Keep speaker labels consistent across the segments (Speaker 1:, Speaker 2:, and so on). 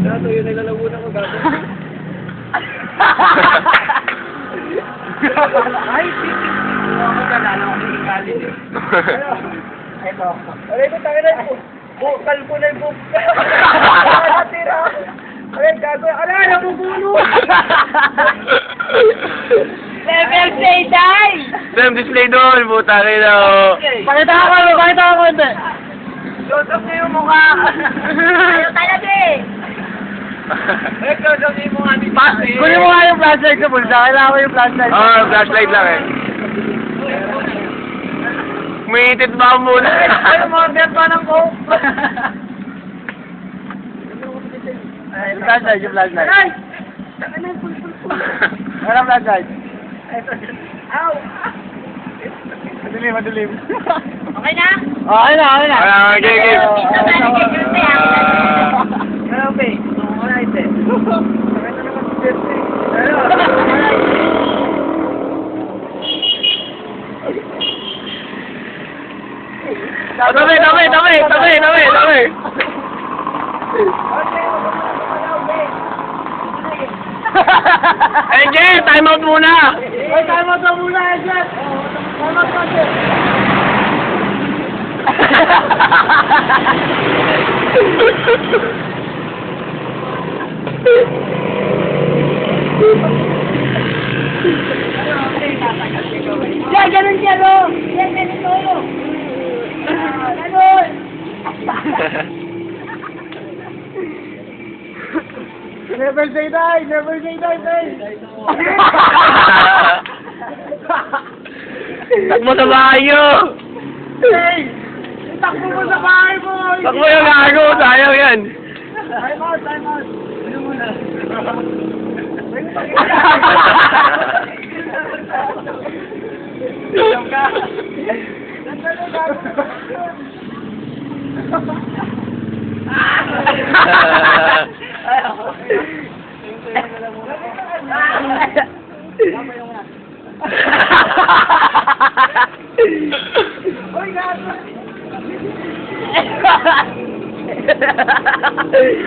Speaker 1: Gato, yun ay lalamunan ko, gato. Ay, ako kanala ko ni Ikalin eh. Ito. Aray ko, tayo na yung bukal ko na yung bukal. Tira. Aray, gato. Aray, nabubulo.
Speaker 2: Level play die!
Speaker 3: Sam, display doon, puta kayo.
Speaker 2: Pakita ka konti.
Speaker 1: Close up na yung mukha.
Speaker 2: Ayaw talaga eh.
Speaker 1: Aray, close up na yung mukha ni
Speaker 2: Kunin mo nga yung flashlight sa bulsa. Kailangan ko yung flashlight.
Speaker 3: Oo, flashlight lang eh. Umiitit ba ako muna?
Speaker 1: Ano mo, bet pa ng coke?
Speaker 2: Yung flashlight, yung flashlight.
Speaker 1: Aray!
Speaker 2: Walang flashlight.
Speaker 1: Ow!
Speaker 2: Madilim.
Speaker 1: Okay na?
Speaker 2: Okay na.
Speaker 3: Okay, okay.
Speaker 1: Ano, Pe? Wala ite. Maganda naman si Jesse. Ano?
Speaker 3: Tabi. Angel, time out muna!
Speaker 2: Ay, time out muna, Edgar. Time out kasi. Yan, ganun siya, no? Yan, ganito. Ganun. Never say die, babe.
Speaker 3: Takbo sa bahay nyo!
Speaker 2: Hey! Itakbo mo sa bahay mo!
Speaker 3: Takbo yung gago, sayang yan.
Speaker 2: Time out. Ano muna?
Speaker 1: Ikaw ka.
Speaker 2: Uy, gato!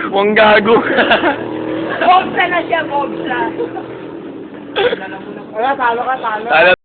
Speaker 3: Huwag gago.
Speaker 2: Bobsa na siya, bobsa! Wala, talo ka.
Speaker 3: Talo.